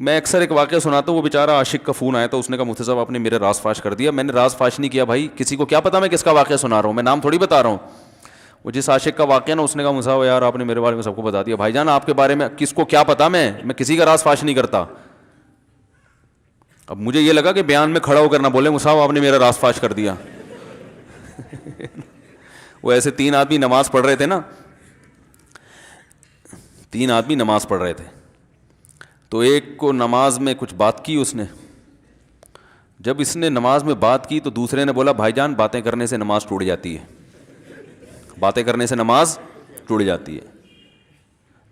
میں اکثر ایک واقعہ سناتا ہوں, وہ بیچارہ عاشق کا فون آیا تھا, اس نے کہا مفتی صاحب آپ نے میرے راز فاش کر دیا. میں نے راز فاش نہیں کیا بھائی, کسی کو کیا پتا میں کس کا واقعہ سنا رہا ہوں, میں نام تھوڑی بتا رہا ہوں. وہ جس عاشق کا واقعہ نا, اس نے کہا مفتی صاحب یار آپ نے میرے بارے میں سب کو بتا دیا. بھائی جان آپ کے بارے میں کس کو کیا پتا, میں کسی کا راز فاش نہیں کرتا. اب مجھے یہ لگا کہ بیان میں کھڑا ہو کر نہ بولے مفتی صاحب آپ نے میرا راز فاش کر دیا. وہ ایسے 3 آدمی نماز پڑھ رہے تھے نا, 3 آدمی نماز پڑھ رہے تھے, تو ایک کو نماز میں کچھ بات کی اس نے. جب اس نے نماز میں بات کی تو دوسرے نے بولا بھائی جان باتیں کرنے سے نماز ٹوٹ جاتی ہے, باتیں کرنے سے نماز ٹوٹ جاتی ہے.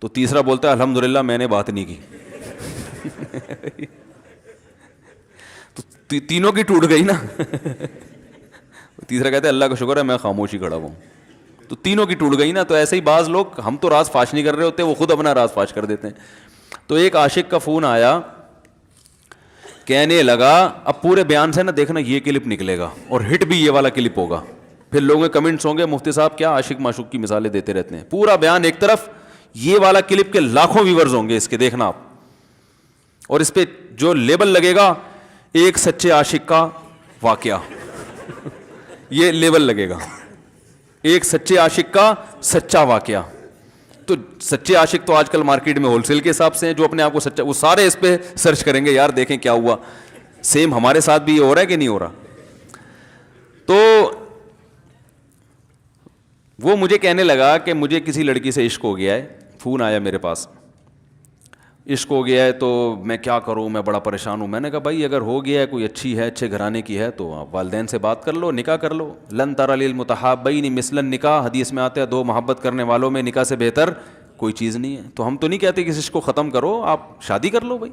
تو تیسرا بولتا ہے الحمدللہ میں نے بات نہیں کی. تو تینوں کی ٹوٹ گئی نا. تیسرا کہتا ہے اللہ کا شکر ہے میں خاموشی کھڑا ہوں. تو تینوں کی ٹوٹ گئی نا. تو ایسے ہی بعض لوگ, ہم تو راز فاش نہیں کر رہے ہوتے, وہ خود اپنا راز فاش کر دیتے ہیں. تو ایک عاشق کا فون آیا, کہنے لگا اب پورے بیان سے نا دیکھنا یہ کلپ نکلے گا اور ہٹ بھی یہ والا کلپ ہوگا. پھر لوگوں کے کمنٹس ہوں گے مفتی صاحب کیا عاشق معشوق کی مثالیں دیتے رہتے ہیں. پورا بیان ایک طرف, یہ والا کلپ کے لاکھوں ویورز ہوں گے اس کے, دیکھنا آپ. اور اس پہ جو لیبل لگے گا ایک سچے عاشق کا واقعہ, یہ لیبل لگے گا, ایک سچے عاشق کا سچا واقعہ. تو سچے عاشق تو آج کل مارکیٹ میں ہول سیل کے حساب سے ہیں, جو اپنے آپ کو سچا, وہ سارے اس پہ سرچ کریں گے یار دیکھیں کیا ہوا, سیم ہمارے ساتھ بھی یہ ہو رہا ہے کہ نہیں ہو رہا. تو وہ مجھے کہنے لگا کہ مجھے کسی لڑکی سے عشق ہو گیا ہے, فون آیا میرے پاس, عشق ہو گیا ہے تو میں کیا کروں, میں بڑا پریشان ہوں. میں نے کہا بھائی اگر ہو گیا ہے, کوئی اچھی ہے, اچھے گھرانے کی ہے, تو آپ والدین سے بات کر لو, نکاح کر لو. لن تری للمتحابین مثل النکاح, حدیث میں آتا ہے 2 محبت کرنے والوں میں نکاح سے بہتر کوئی چیز نہیں ہے. تو ہم تو نہیں کہتے کہ اس کو ختم کرو, آپ شادی کر لو بھائی,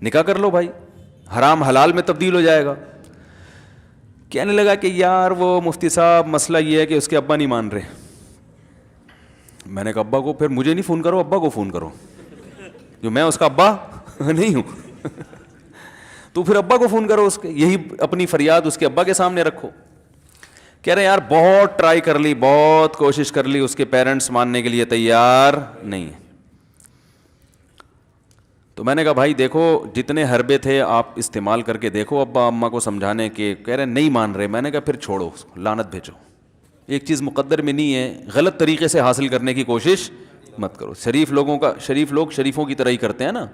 نکاح کر لو بھائی, حرام حلال میں تبدیل ہو جائے گا. کہنے لگا کہ یار وہ مفتی صاحب مسئلہ یہ ہے کہ اس کے ابا نہیں مان رہے. میں نے کہا ابا کو, پھر مجھے نہیں فون کرو, ابا کو فون کرو, جو میں اس کا ابا نہیں ہوں. تو پھر ابا کو فون کرو, اس کے یہی اپنی فریاد اس کے ابا کے سامنے رکھو. کہہ رہے یار بہت ٹرائی کر لی, بہت کوشش کر لی, اس کے پیرنٹس ماننے کے لیے تیار نہیں. تو میں نے کہا بھائی دیکھو جتنے حربے تھے آپ استعمال کر کے دیکھو ابا اماں کو سمجھانے کے. کہہ رہے نہیں مان رہے. میں نے کہا پھر چھوڑو اس کو, لعنت بھیجو. ایک چیز مقدر میں نہیں ہے, غلط طریقے سے حاصل کرنے کی کوشش مت کرو. شریف لوگوں کا, شریف لوگ شریفوں کی طرح ہی کرتے ہیں نا.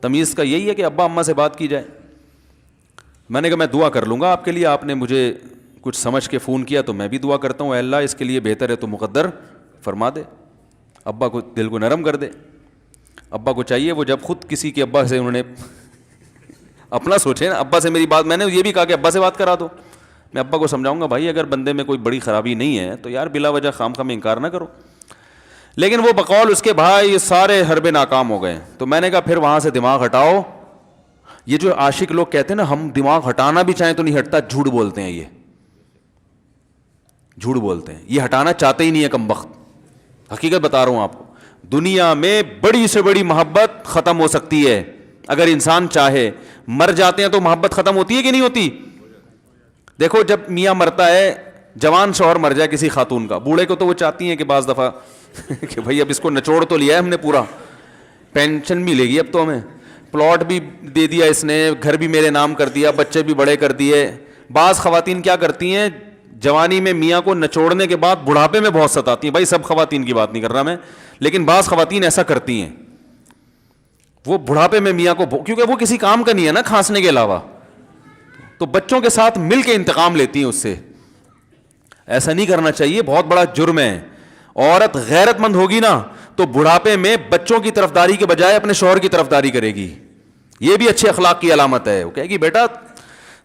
تمیز کا یہی ہے کہ ابا اماں سے بات کی جائے. میں نے کہا میں دعا کر لوں گا آپ کے لیے, آپ نے مجھے کچھ سمجھ کے فون کیا تو میں بھی دعا کرتا ہوں, اے اللہ اس کے لیے بہتر ہے تو مقدر فرما دے, ابا کو دل کو نرم کر دے. ابا کو چاہیے وہ جب خود کسی کے ابا سے انہوں نے اپنا سوچے نا, ابا سے میری بات, میں نے یہ بھی کہا کہ ابا سے بات کرا دو. میں ابا کو سمجھاؤں گا بھائی اگر بندے میں کوئی بڑی خرابی نہیں ہے تو یار بلا وجہ خام خواہ میں انکار نہ کرو. لیکن وہ بقول اس کے بھائی سارے حربے ناکام ہو گئے. تو میں نے کہا پھر وہاں سے دماغ ہٹاؤ. یہ جو عاشق لوگ کہتے ہیں نا ہم دماغ ہٹانا بھی چاہیں تو نہیں ہٹتا, جھوٹ بولتے ہیں, یہ جھوٹ بولتے ہیں, یہ ہٹانا چاہتے ہی نہیں ہے کمبخت. حقیقت بتا رہا ہوں آپ کو, دنیا میں بڑی سے بڑی محبت ختم ہو سکتی ہے اگر انسان چاہے. مر جاتے ہیں تو محبت ختم ہوتی ہے کہ نہیں ہوتی؟ دیکھو جب میاں مرتا ہے, جوان شوہر مر جائے کسی خاتون کا, بوڑھے کو تو وہ چاہتی ہیں کہ بعض دفعہ کہ بھائی اب اس کو نچوڑ تو لیا ہے ہم نے, پورا پینشن بھی لے گی, اب تو ہمیں پلاٹ بھی دے دیا اس نے, گھر بھی میرے نام کر دیا, بچے بھی بڑے کر دیے. بعض خواتین کیا کرتی ہیں, جوانی میں میاں کو نچوڑنے کے بعد بڑھاپے میں بہت ستاتی ہیں. بھائی سب خواتین کی بات نہیں کر رہا میں, لیکن بعض خواتین ایسا کرتی ہیں, وہ بڑھاپے میں میاں کو, کیونکہ وہ کسی کام کا نہیں ہے نا کھانسنے کے علاوہ, تو بچوں کے ساتھ مل کے انتقام لیتی ہیں اس سے. ایسا نہیں کرنا چاہیے, بہت بڑا جرم ہے. عورت غیرت مند ہوگی نا تو بڑھاپے میں بچوں کی طرفداری کے بجائے اپنے شوہر کی طرفداری کرے گی. یہ بھی اچھے اخلاق کی علامت ہے. وہ کہے گی بیٹا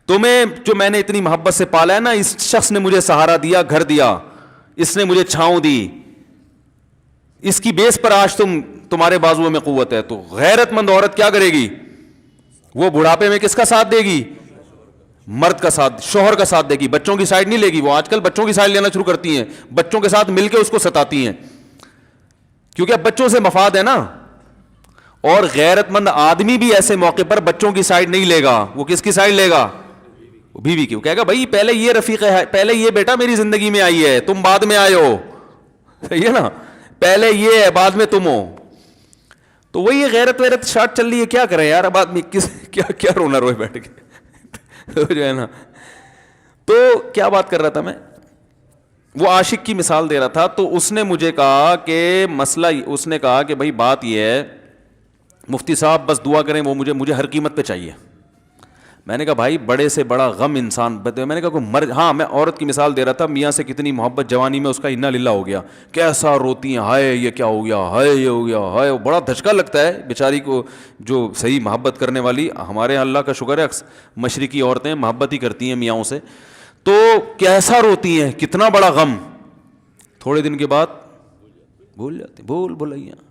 تمہیں جو میں نے اتنی محبت سے پالا ہے نا, اس شخص نے مجھے سہارا دیا, گھر دیا, اس نے مجھے چھاؤں دی, اس کی بیس پر آج تمہارے بازوؤں میں قوت ہے. تو غیرت مند عورت کیا کرے گی, وہ بڑھاپے میں کس کا ساتھ دے گی, مرد کا ساتھ, شوہر کا ساتھ دے گی, بچوں کی سائڈ نہیں لے گی. وہ آج کل بچوں کی سائڈ لینا شروع کرتی ہیں, بچوں کے ساتھ مل کے اس کو ستاتی ہیں, کیونکہ اب بچوں سے مفاد ہے نا. اور غیرت مند آدمی بھی ایسے موقع پر بچوں کی سائڈ نہیں لے گا. وہ کس کی سائڈ لے گا, بیوی کی. وہ کہے گا بھائی پہلے یہ رفیق ہے, پہلے یہ بیٹا میری زندگی میں آئی ہے, تم بعد میں آئے ہو, صحیح ہے نا, پہلے یہ ہے بعد میں تم ہو. تو وہی غیرت ویرت شارٹ چل رہی ہے, کیا کریں یار, اب آدمی کس کیا رونا روئے بیٹھ کے تو جو ہے نا. تو کیا بات کر رہا تھا میں, وہ عاشق کی مثال دے رہا تھا. تو اس نے مجھے کہا کہ مسئلہ, اس نے کہا کہ بھائی بات یہ ہے مفتی صاحب بس دعا کریں, وہ مجھے ہر قیمت پہ چاہیے. میں نے کہا بھائی بڑے سے بڑا غم انسان, میں نے کہا کوئی ہاں میں عورت کی مثال دے رہا تھا, میاں سے کتنی محبت جوانی میں اس کا انا للہ ہو گیا, کیسا روتی ہیں, ہائے یہ کیا ہو گیا, ہائے یہ ہو گیا, ہائے, بڑا دھچکا لگتا ہے بیچاری کو جو صحیح محبت کرنے والی. ہمارے یہاں اللہ کا شکر ہے مشرقی عورتیں محبت ہی کرتی ہیں میاں سے, تو کیسا روتی ہیں, کتنا بڑا غم. تھوڑے دن کے بعد بھول جاتی, بھولائیاں.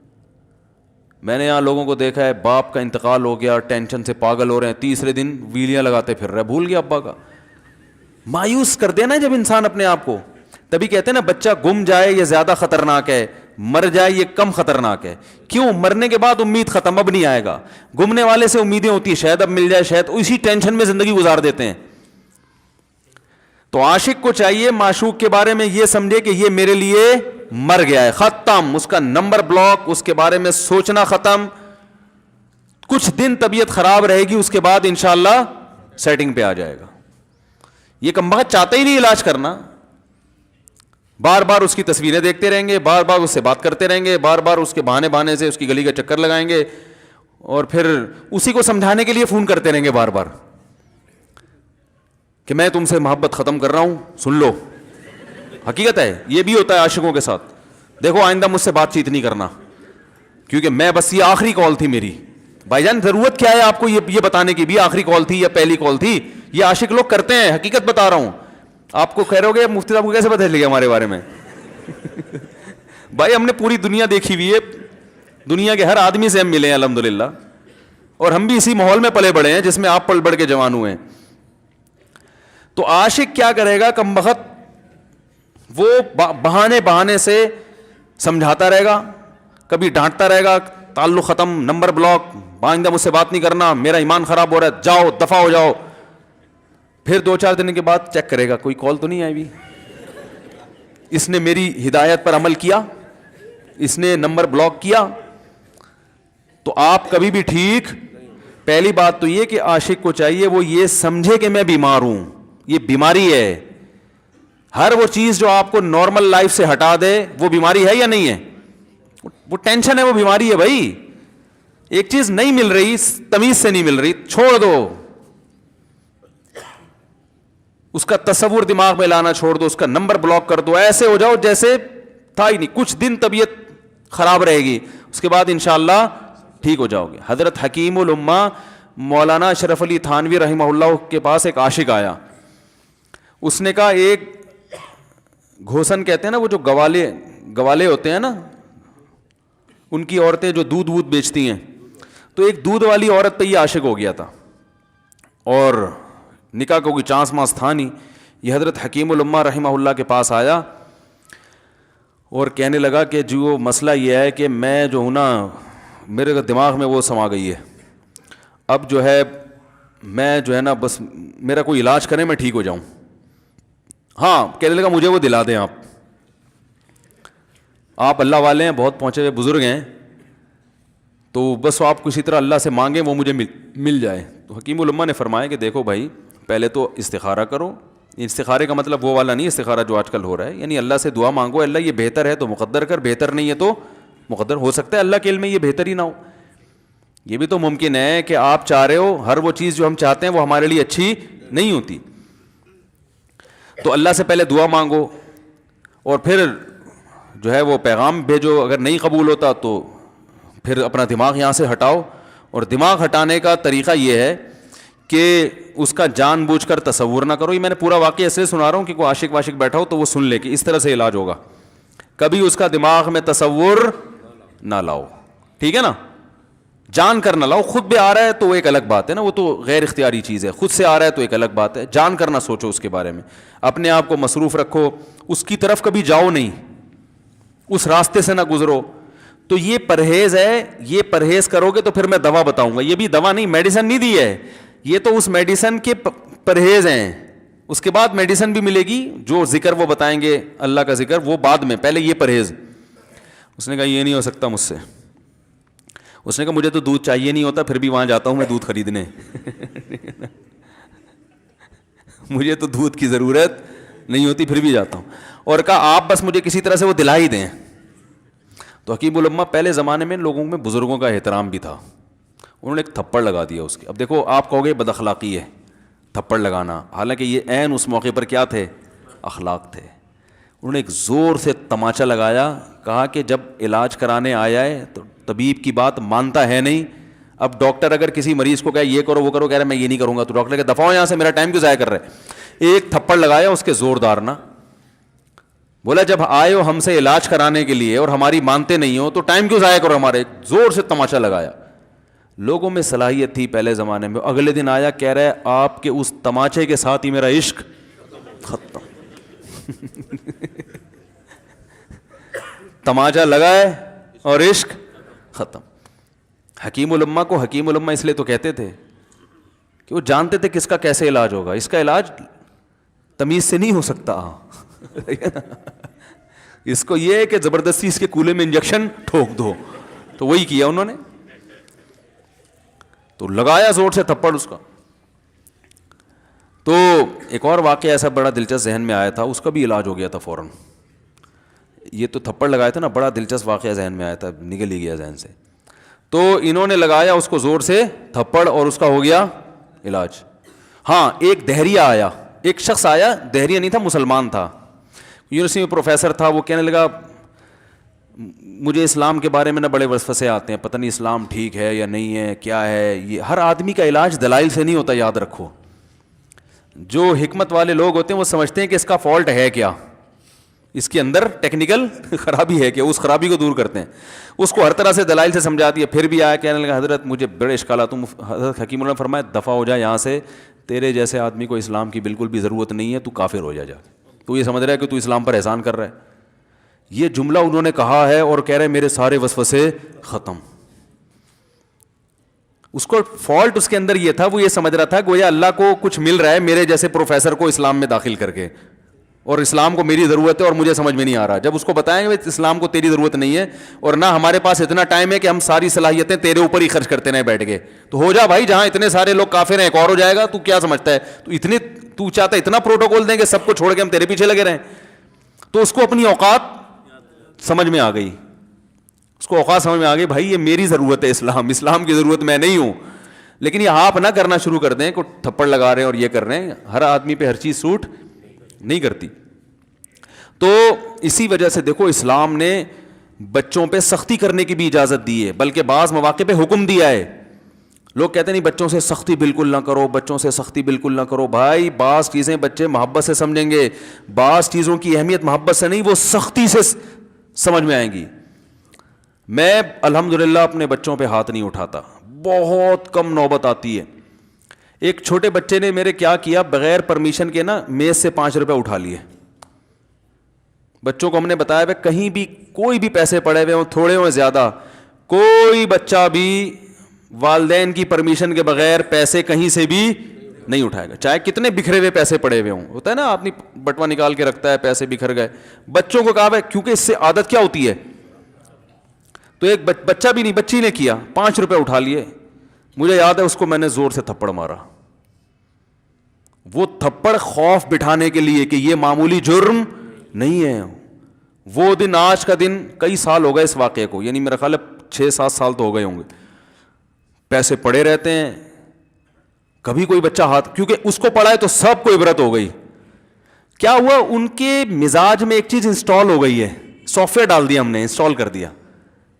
میں نے یہاں لوگوں کو دیکھا ہے باپ کا انتقال ہو گیا, ٹینشن سے پاگل ہو رہے ہیں, تیسرے دن ویلیاں لگاتے پھر رہے, بھول گیا ابا کا. مایوس کر دینا جب انسان اپنے آپ کو. تبھی کہتے ہیں نا بچہ گم جائے یہ زیادہ خطرناک ہے, مر جائے یہ کم خطرناک ہے. کیوں؟ مرنے کے بعد امید ختم, اب نہیں آئے گا. گمنے والے سے امیدیں ہوتی ہیں شاید اب مل جائے, شاید اسی ٹینشن میں زندگی گزار دیتے ہیں. تو عاشق کو چاہیے معشوق کے بارے میں یہ سمجھے کہ یہ میرے لیے مر گیا ہے, ختم, اس کا نمبر بلاک, اس کے بارے میں سوچنا ختم. کچھ دن طبیعت خراب رہے گی, اس کے بعد انشاءاللہ سیٹنگ پہ آ جائے گا. یہ کمبخت چاہتا ہی نہیں علاج کرنا, بار بار اس کی تصویریں دیکھتے رہیں گے, بار بار اس سے بات کرتے رہیں گے, بار بار اس کے بہانے سے اس کی گلی کا چکر لگائیں گے, اور پھر اسی کو سمجھانے کے لیے فون کرتے رہیں گے بار بار کہ میں تم سے محبت ختم کر رہا ہوں, سن لو. حقیقت ہے یہ بھی ہوتا ہے عاشقوں کے ساتھ. دیکھو آئندہ مجھ سے بات چیت نہیں کرنا کیونکہ میں بس یہ آخری کال تھی میری. بھائی جان ضرورت کیا ہے آپ کو یہ بتانے کی بھی آخری کال تھی یا پہلی کال تھی؟ یہ عاشق لوگ کرتے ہیں, حقیقت بتا رہا ہوں. آپ کو کہہ رہے ہو گے مفتی صاحب کو کیسے پتہ چل گیا ہمارے بارے میں؟ بھائی ہم نے پوری دنیا دیکھی ہوئی ہے, دنیا کے ہر آدمی سے ہم ملے ہیں الحمدللہ, اور ہم بھی اسی ماحول میں پلے بڑے ہیں جس میں آپ پل بڑھ کے جوان ہوئے ہیں. تو عاشق کیا کرے گا کمبخت, وہ بہانے سے سمجھاتا رہے گا, کبھی ڈانٹتا رہے گا, تعلق ختم, نمبر بلاک, آئندہ مجھ سے بات نہیں کرنا, میرا ایمان خراب ہو رہا ہے, جاؤ دفع ہو جاؤ. پھر 2-4 دن کے بعد چیک کرے گا کوئی کال تو نہیں آئی بھی, اس نے میری ہدایت پر عمل کیا, اس نے نمبر بلاک کیا. تو آپ کبھی بھی ٹھیک. پہلی بات تو یہ کہ عاشق کو چاہیے وہ یہ سمجھے کہ میں بیمار ہوں, یہ بیماری ہے. ہر وہ چیز جو آپ کو نارمل لائف سے ہٹا دے وہ بیماری ہے یا نہیں ہے؟ وہ ٹینشن ہے, وہ بیماری ہے بھائی. ایک چیز نہیں مل رہی, تمیز سے نہیں مل رہی, چھوڑ دو, اس کا تصور دماغ میں لانا چھوڑ دو, اس کا نمبر بلاک کر دو, ایسے ہو جاؤ جیسے تھا ہی نہیں. کچھ دن طبیعت خراب رہے گی, اس کے بعد انشاءاللہ ٹھیک ہو جاؤ گے. حضرت حکیم الامہ مولانا اشرف علی تھانوی رحمہ اللہ کے پاس ایک عاشق آیا. اس نے کہا ایک گھوسن کہتے ہیں نا, وہ جو گوالے ہوتے ہیں نا, ان کی عورتیں جو دودھ بیچتی ہیں, تو ایک دودھ والی عورت پہ یہ عاشق ہو گیا تھا, اور نکاح کا کوئی چانس مانس تھا نہیں. یہ حضرت حکیم الامہ رحمہ اللہ کے پاس آیا اور کہنے لگا کہ جو مسئلہ یہ ہے کہ میں جو ہوں نا, میرے دماغ میں وہ سما گئی ہے, اب جو ہے میں جو ہے نا بس میرا کوئی علاج کریں میں ٹھیک ہو جاؤں. ہاں کہنے لگا مجھے وہ دلا دیں آپ اللہ والے ہیں, بہت پہنچے ہوئے بزرگ ہیں, تو بس آپ کسی طرح اللہ سے مانگیں وہ مجھے مل جائے. تو حکیم الامہ نے فرمایا کہ دیکھو بھائی پہلے تو استخارہ کرو. استخارے کا مطلب وہ والا نہیں استخارہ جو آج کل ہو رہا ہے, یعنی اللہ سے دعا مانگو, اللہ یہ بہتر ہے تو مقدر کر, بہتر نہیں ہے تو مقدر. ہو سکتا ہے اللہ کے علم میں یہ بہتر ہی نہ ہو, یہ بھی تو ممکن ہے کہ آپ چاہ رہے ہو ہر وہ چیز جو ہم چاہتے ہیں وہ ہمارے لیے اچھی نہیں ہوتی. تو اللہ سے پہلے دعا مانگو اور پھر جو ہے وہ پیغام بھیجو. اگر نہیں قبول ہوتا تو پھر اپنا دماغ یہاں سے ہٹاؤ. اور دماغ ہٹانے کا طریقہ یہ ہے کہ اس کا جان بوجھ کر تصور نہ کرو. یہ میں نے پورا واقعہ اس لیے سنا رہا ہوں کہ کوئی عاشق واشق بیٹھا ہو تو وہ سن لے کہ اس طرح سے علاج ہوگا. کبھی اس کا دماغ میں تصور نہ لاؤ, ٹھیک ہے نا, جان کر نہ لاؤ. خود بھی آ رہا ہے تو وہ ایک الگ بات ہے نا, وہ تو غیر اختیاری چیز ہے. خود سے آ رہا ہے تو ایک الگ بات ہے, جان کر نہ سوچو اس کے بارے میں, اپنے آپ کو مصروف رکھو, اس کی طرف کبھی جاؤ نہیں, اس راستے سے نہ گزرو. تو یہ پرہیز ہے, یہ پرہیز کرو گے تو پھر میں دوا بتاؤں گا. یہ بھی دوا نہیں, میڈیسن نہیں دی ہے, یہ تو اس میڈیسن کے پرہیز ہیں. اس کے بعد میڈیسن بھی ملے گی, جو ذکر وہ بتائیں گے اللہ کا ذکر وہ بعد میں, پہلے یہ پرہیز. اس نے کہا یہ نہیں ہو سکتا مجھ سے. اس نے کہا مجھے تو دودھ چاہیے نہیں ہوتا, پھر بھی وہاں جاتا ہوں میں دودھ خریدنے. مجھے تو دودھ کی ضرورت نہیں ہوتی, پھر بھی جاتا ہوں. اور کہا آپ بس مجھے کسی طرح سے وہ دلا ہی دیں. تو حکیم الامہ پہلے زمانے میں لوگوں میں بزرگوں کا احترام بھی تھا, انہوں نے ایک تھپڑ لگا دیا اس کے. اب دیکھو آپ کہو گے بد اخلاقی ہے تھپڑ لگانا, حالانکہ یہ عین اس موقع پر کیا تھے, اخلاق تھے. انہوں نے ایک زور سے تماچا لگایا, کہا کہ جب علاج کرانے آیا ہے تو طبیب کی بات مانتا ہے نہیں. اب ڈاکٹر اگر کسی مریض کو کہے یہ کرو وہ کرو, کہہ رہے میں یہ نہیں کروں گا, تو ڈاکٹر کہ دفعہ یہاں سے, میرا ٹائم کیوں ضائع کر رہے. ایک تھپڑ لگایا اس کے زوردار نا, بولا جب آئے ہو ہم سے علاج کرانے کے لیے اور ہماری مانتے نہیں ہو تو ٹائم کیوں ضائع کرو ہمارے. زور سے تماچا لگایا. لوگوں میں صلاحیت تھی پہلے زمانے میں. اگلے دن آیا کہہ رہا ہے آپ کے اس تماچے کے ساتھ ہی میرا عشق ختم. تماچا لگائے اور عشق ختم. حکیم الامہ کو حکیم الامہ اس لیے تو کہتے تھے کہ وہ جانتے تھے کس کا کیسے علاج ہوگا. اس کا علاج تمیز سے نہیں ہو سکتا. اس کو یہ ہے کہ زبردستی اس کے کولے میں انجیکشن ٹھوک دو, تو وہی کیا انہوں نے. تو لگایا زور سے تھپڑ اس کا. تو ایک اور واقعہ ایسا بڑا دلچسپ ذہن میں آیا تھا, اس کا بھی علاج ہو گیا تھا فوراً. یہ تو تھپڑ لگایا تھا نا, بڑا دلچسپ واقعہ ذہن میں آیا تھا, نکل ہی گیا ذہن سے. تو انہوں نے لگایا اس کو زور سے تھپڑ اور اس کا ہو گیا علاج. ہاں ایک دہریہ آیا, ایک شخص آیا, دہریہ نہیں تھا مسلمان تھا, یونیورسٹی میں پروفیسر تھا. وہ کہنے لگا مجھے اسلام کے بارے میں نہ بڑے وسوسے آتے ہیں, پتہ نہیں اسلام ٹھیک ہے یا نہیں ہے, کیا ہے یہ. ہر آدمی کا علاج دلائل سے نہیں ہوتا, یاد رکھو. جو حکمت والے لوگ ہوتے ہیں وہ سمجھتے ہیں کہ اس کا فالٹ ہے کیا, اس کے اندر ٹیکنیکل خرابی ہے کیا, اس خرابی کو دور کرتے ہیں. اس کو ہر طرح سے دلائل سے سمجھا دیا. پھر بھی آیا کہنے لگا حضرت مجھے بڑے اشکالات. حضرت حکیم اللہ نے فرمایا دفع ہو جا یہاں سے, تیرے جیسے آدمی کو اسلام کی بالکل بھی ضرورت نہیں ہے, تو کافر ہو جا. تو یہ سمجھ رہا ہے کہ تو اسلام پر احسان کر رہا ہے. یہ جملہ انہوں نے کہا ہے اور کہہ رہے میرے سارے وسوسے ختم. اس کو فالٹ اس کے اندر یہ تھا, وہ یہ سمجھ رہا تھا گویا اللہ کو کچھ مل رہا ہے میرے جیسے پروفیسر کو اسلام میں داخل کر کے, اور اسلام کو میری ضرورت ہے اور مجھے سمجھ میں نہیں آ رہا. جب اس کو بتائیں گے اسلام کو تیری ضرورت نہیں ہے اور نہ ہمارے پاس اتنا ٹائم ہے کہ ہم ساری صلاحیتیں تیرے اوپر ہی خرچ کرتے رہیں بیٹھ کے, تو ہو جا بھائی, جہاں اتنے سارے لوگ کافر ہیں ایک اور ہو جائے گا. تو کیا سمجھتا ہے, تو چاہتا ہے اتنا پروٹوکول دیں کہ سب کو چھوڑ کے ہم تیرے پیچھے لگے رہیں. تو اس کو اپنی اوقات سمجھ میں آ گئی, اس کو اوقات سمجھ میں آ گئی, بھائی یہ میری ضرورت ہے اسلام کی ضرورت میں نہیں ہوں. لیکن یہ آپ نہ کرنا شروع کر دیں کہ تھپڑ لگا رہے ہیں اور یہ کر رہے ہیں. ہر آدمی پہ ہر چیز سوٹ نہیں کرتی. تو اسی وجہ سے دیکھو اسلام نے بچوں پہ سختی کرنے کی بھی اجازت دی ہے, بلکہ بعض مواقع پہ حکم دیا ہے. لوگ کہتے ہیں نہیں بچوں سے سختی بالکل نہ کرو, بچوں سے سختی بالکل نہ کرو. بھائی بعض چیزیں بچے محبت سے سمجھیں گے, بعض چیزوں کی اہمیت محبت سے نہیں, وہ سختی سے سمجھ میں آئیں گی. میں الحمدللہ اپنے بچوں پہ ہاتھ نہیں اٹھاتا, بہت کم نوبت آتی ہے. ایک چھوٹے بچے نے میرے کیا کیا, بغیر پرمیشن کے نا میز سے 5 روپے اٹھا لیے. بچوں کو ہم نے بتایا بھائی کہیں بھی کوئی بھی پیسے پڑے ہوئے ہوں, تھوڑے ہوں زیادہ, کوئی بچہ بھی والدین کی پرمیشن کے بغیر پیسے کہیں سے بھی نہیں اٹھائے گا, چاہے کتنے بکھرے ہوئے پیسے پڑے ہوئے ہوں. ہوتا ہے نا آدمی بٹوا نکال کے رکھتا ہے, پیسے بکھر گئے. بچوں کو کہا ہے کیونکہ اس سے عادت کیا ہوتی ہے. تو ایک بچہ بھی نہیں, بچی نے کیا, 5 روپے اٹھا لیے. مجھے یاد ہے اس کو میں نے زور سے تھپڑ مارا. وہ تھپڑ خوف بٹھانے کے لیے کہ یہ معمولی جرم نہیں ہے. وہ دن آج کا دن کئی سال ہو گئے اس واقعے کو, یعنی میرا خیال ہے 6-7 سال تو ہو گئے ہوں گے. پیسے پڑے رہتے ہیں, کبھی کوئی بچہ ہاتھ, کیونکہ اس کو پڑا ہے تو سب کو عبرت ہو گئی. کیا ہوا, ان کے مزاج میں ایک چیز انسٹال ہو گئی ہے, سافٹ ویئر ڈال دیا ہم نے, انسٹال کر دیا.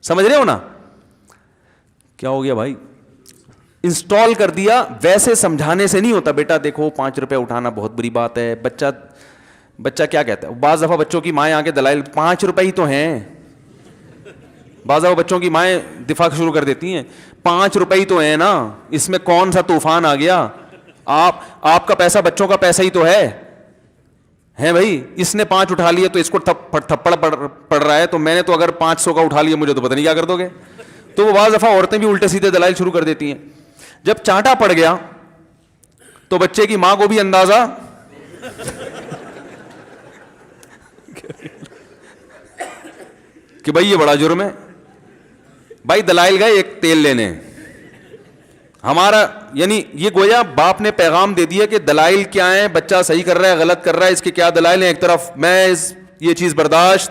سمجھ رہے ہو نا کیا ہو گیا بھائی, انسٹال کر دیا. ویسے سمجھانے سے نہیں ہوتا, بیٹا دیکھو 5 روپے اٹھانا بہت بری بات ہے. بچہ کیا کہتا ہے, بعض دفعہ بچوں کی مائیں آ کے دلائل 5 روپے ہی تو ہیں, بعض دفعہ بچوں کی مائیں دفاع شروع کر دیتی ہیں 5 روپے ہی تو ہیں نا, اس میں کون سا طوفان آ گیا. آپ کا پیسہ بچوں کا پیسہ ہی تو ہے بھائی. اس نے 5 اٹھا لیے تو اس کو تھپڑ پڑ رہا ہے, تو میں نے تو اگر 500 کا اٹھا لیا مجھے تو پتہ نہیں کیا کر دو گے. تو وہ بعض دفعہ عورتیں بھی الٹے سیدھے دلائل شروع کر دیتی ہیں. جب چانٹا پڑ گیا تو بچے کی ماں کو بھی اندازہ کہ بھائی یہ بڑا جرم ہے. بھائی دلائل گئے ایک تیل لینے, ہمارا یعنی یہ گویا باپ نے پیغام دے دیا کہ دلائل کیا ہیں, بچہ صحیح کر رہا ہے غلط کر رہا ہے, اس کے کیا دلائل ہیں, ایک طرف میں یہ چیز برداشت.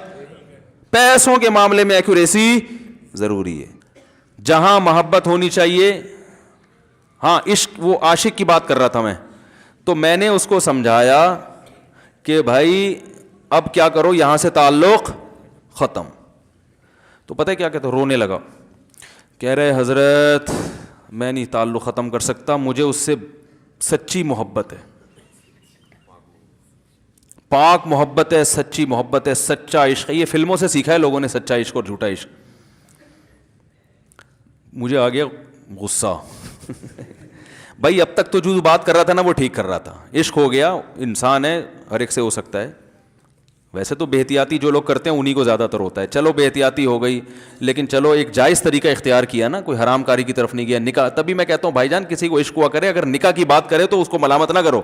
پیسوں کے معاملے میں ایکوریسی ضروری ہے, جہاں محبت ہونی چاہیے. ہاں عشق, وہ عاشق کی بات کر رہا تھا میں, تو میں نے اس کو سمجھایا کہ بھائی اب کیا کرو, یہاں سے تعلق ختم. تو پتہ ہے کیا کہتا, رونے لگا, کہہ رہے حضرت میں نہیں تعلق ختم کر سکتا, مجھے اس سے سچی محبت ہے, پاک محبت ہے, سچی محبت ہے, سچا عشق ہے. یہ فلموں سے سیکھا ہے لوگوں نے, سچا عشق اور جھوٹا عشق. مجھے آ گیا غصہ. بھائی اب تک تو جو بات کر رہا تھا نا وہ ٹھیک کر رہا تھا, عشق ہو گیا, انسان ہے, ہر ایک سے ہو سکتا ہے. ویسے تو بے احتیاطی جو لوگ کرتے ہیں انہی کو زیادہ تر ہوتا ہے. چلو بے احتیاطی ہو گئی, لیکن چلو ایک جائز طریقہ اختیار کیا نا, کوئی حرام کاری کی طرف نہیں گیا. نکاح, تبھی میں کہتا ہوں بھائی جان کسی کو عشق ہوا کرے, اگر نکاح کی بات کرے تو اس کو ملامت نہ کرو.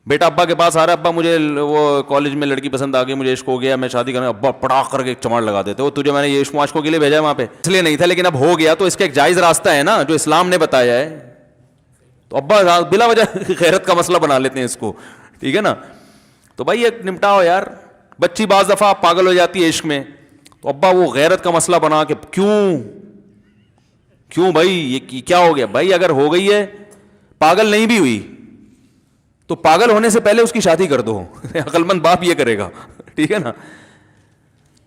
بیٹا ابا کے پاس آ رہا ہے, ابا مجھے وہ کالج میں لڑکی پسند آ گئی, مجھے عشق ہو گیا, میں شادی کرنا, ابا پڑاخ کر کے چماڑ لگا دیتے, وہ تجھے میں نے یہ عشق معاشقوں کے لیے بھیجا ہے وہاں پہ, اس لیے نہیں تھا, لیکن اب ہو گیا تو اس کا ایک جائز راستہ ہے نا جو اسلام نے بتایا ہے. تو ابا بلا وجہ غیرت کا مسئلہ بنا لیتے ہیں اس کو, ٹھیک ہے نا. تو بھائی ایک نمٹاؤ یار. بچی بعض دفعہ پاگل ہو جاتی ہے عشق میں, تو ابا وہ غیرت کا مسئلہ بنا کے کیوں بھائی یہ کیا ہو گیا. بھائی اگر ہو گئی ہے, پاگل نہیں بھی ہوئی تو پاگل ہونے سے پہلے اس کی شادی کر دو. عقل مند باپ یہ کرے گا, ٹھیک ہے نا.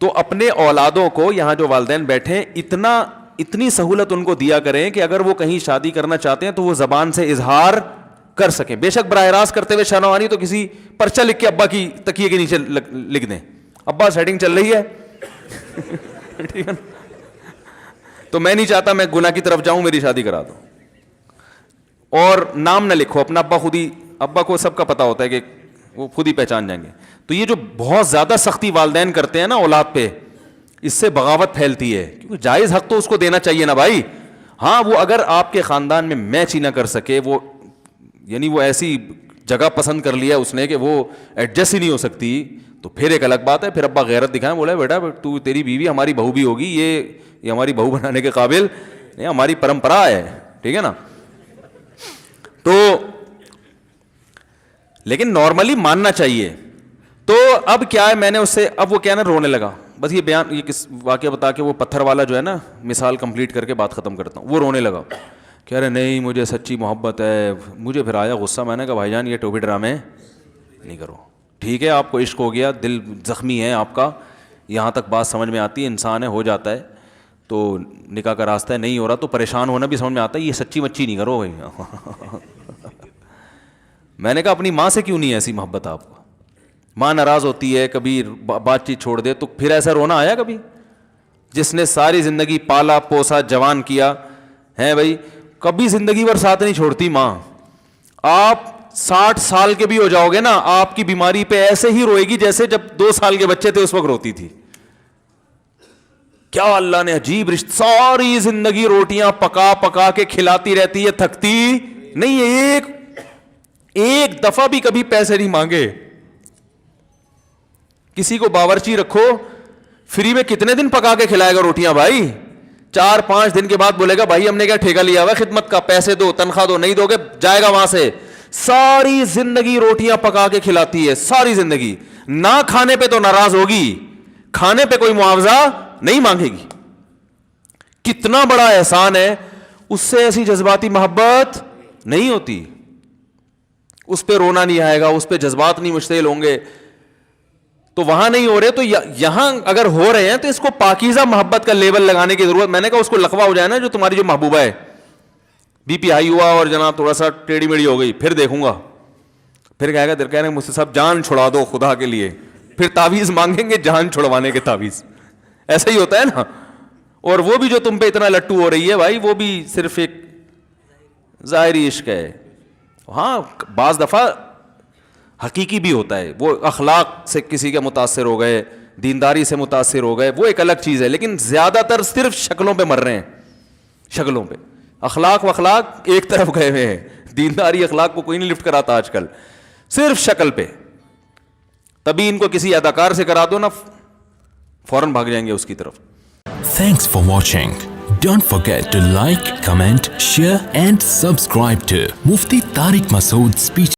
تو اپنے اولادوں کو, یہاں جو والدین بیٹھے, اتنی سہولت ان کو دیا کریں کہ اگر وہ کہیں شادی کرنا چاہتے ہیں تو وہ زبان سے اظہار کر سکیں. بے شک براہ راست کرتے ہوئے شرم آنی تو کسی پرچہ لکھ کے ابا کی تکیے کے نیچے لکھ دیں, ابا سیٹنگ چل رہی ہے. ٹھیک ہے نا. تو میں نہیں چاہتا میں گناہ کی طرف جاؤں, میری شادی کرا دو. اور نام نہ لکھو اپنا, ابا خود ہی, ابا کو سب کا پتا ہوتا ہے کہ وہ خود ہی پہچان جائیں گے. تو یہ جو بہت زیادہ سختی والدین کرتے ہیں نا اولاد پہ, اس سے بغاوت پھیلتی ہے, کیونکہ جائز حق تو اس کو دینا چاہیے نا بھائی. ہاں وہ اگر آپ کے خاندان میں میچ ہی نہ کر سکے, وہ یعنی وہ ایسی جگہ پسند کر لیا اس نے کہ وہ ایڈجسٹ ہی نہیں ہو سکتی, تو پھر ایک الگ بات ہے. پھر ابا غیرت دکھائیں, بولا بیٹا تو تیری بیوی ہماری بہو بھی ہوگی, یہ ہماری بہو بنانے کے قابل نہیں, ہماری پرمپرا ہے, ٹھیک ہے نا. تو لیکن نارملی ماننا چاہیے. تو اب کیا ہے, میں نے اس سے, اب وہ کیا نا رونے لگا. بس یہ بیان, یہ کس واقعہ بتا کے وہ پتھر والا جو ہے نا مثال کمپلیٹ کر کے بات ختم کرتا ہوں. وہ رونے لگا, کہہ رہے نہیں مجھے سچی محبت ہے. مجھے پھر آیا غصہ, میں نے کہا بھائی جان یہ ٹوپی ڈرامے نہیں کرو. ٹھیک ہے آپ کو عشق ہو گیا, دل زخمی ہے آپ کا, یہاں تک بات سمجھ میں آتی ہے, انسان ہے, ہو جاتا ہے. تو نکاح کا راستہ ہے, نہیں ہو رہا تو پریشان ہونا بھی سمجھ میں آتا ہے, یہ سچی مچی نہیں کرو بھائی. میں نے کہا اپنی ماں سے کیوں نہیں ایسی محبت آپ کو, ماں ناراض ہوتی ہے, کبھی بات چیت چھوڑ دے, تو پھر ایسا رونا آیا کبھی؟ جس نے ساری زندگی پالا پوسا جوان کیا ہے بھائی, کبھی زندگی بھر ساتھ نہیں چھوڑتی ماں. آپ 60 سال کے بھی ہو جاؤ گے نا, آپ کی بیماری پہ ایسے ہی روئے گی جیسے جب 2 سال کے بچے تھے اس وقت روتی تھی. کیا اللہ نے عجیب رشتہ, ساری زندگی روٹیاں پکا پکا کے کھلاتی رہتی ہے, تھکتی نہیں ہے, ایک دفعہ بھی کبھی پیسے نہیں مانگے. کسی کو باورچی رکھو, فری میں کتنے دن پکا کے کھلائے گا روٹیاں بھائی؟ 4-5 دن کے بعد بولے گا بھائی ہم نے کیا ٹھیکہ لیا ہوا خدمت کا, پیسے دو, تنخواہ دو, نہیں دو گے جائے گا وہاں سے. ساری زندگی روٹیاں پکا کے کھلاتی ہے, ساری زندگی. نہ کھانے پہ تو ناراض ہوگی, کھانے پہ کوئی معاوضہ نہیں مانگے گی. کتنا بڑا احسان ہے, اس سے ایسی جذباتی محبت نہیں ہوتی. اس پہ رونا نہیں آئے گا, اس پہ جذبات نہیں مشتعل ہوں گے. تو وہاں نہیں ہو رہے, تو یہاں اگر ہو رہے ہیں تو اس کو پاکیزہ محبت کا لیبل لگانے کی ضرورت. میں نے کہا اس کو لقبہ ہو جائے نا جو تمہاری جو محبوبہ ہے, بی پی ہائی ہوا اور جناب تھوڑا سا ٹیڑھی میڑھی ہو گئی, پھر دیکھوں گا, پھر کہے گا دل کہنے مجھ سے سب جان چھڑا دو خدا کے لیے, پھر تعویذ مانگیں گے جان چھڑوانے کے تعویذ. ایسا ہی ہوتا ہے نا. اور وہ بھی جو تم پہ اتنا لٹو ہو رہی ہے بھائی, وہ بھی صرف ایک ظاہری عشق ہے. ہاں بعض دفعہ حقیقی بھی ہوتا ہے, وہ اخلاق سے کسی کے متاثر ہو گئے, دینداری سے متاثر ہو گئے, وہ ایک الگ چیز ہے. لیکن زیادہ تر صرف شکلوں پہ مر رہے ہیں, شکلوں پہ. اخلاق و اخلاق ایک طرف گئے ہوئے ہیں, دینداری اخلاق کو کوئی نہیں لفٹ کراتا آج کل, صرف شکل پہ. تبھی ان کو کسی اداکار سے کرا دو نا, فوراً بھاگ جائیں گے اس کی طرف. Thanks for watching. Don't forget to like, comment, share and subscribe to Mufti Tariq Masood Speech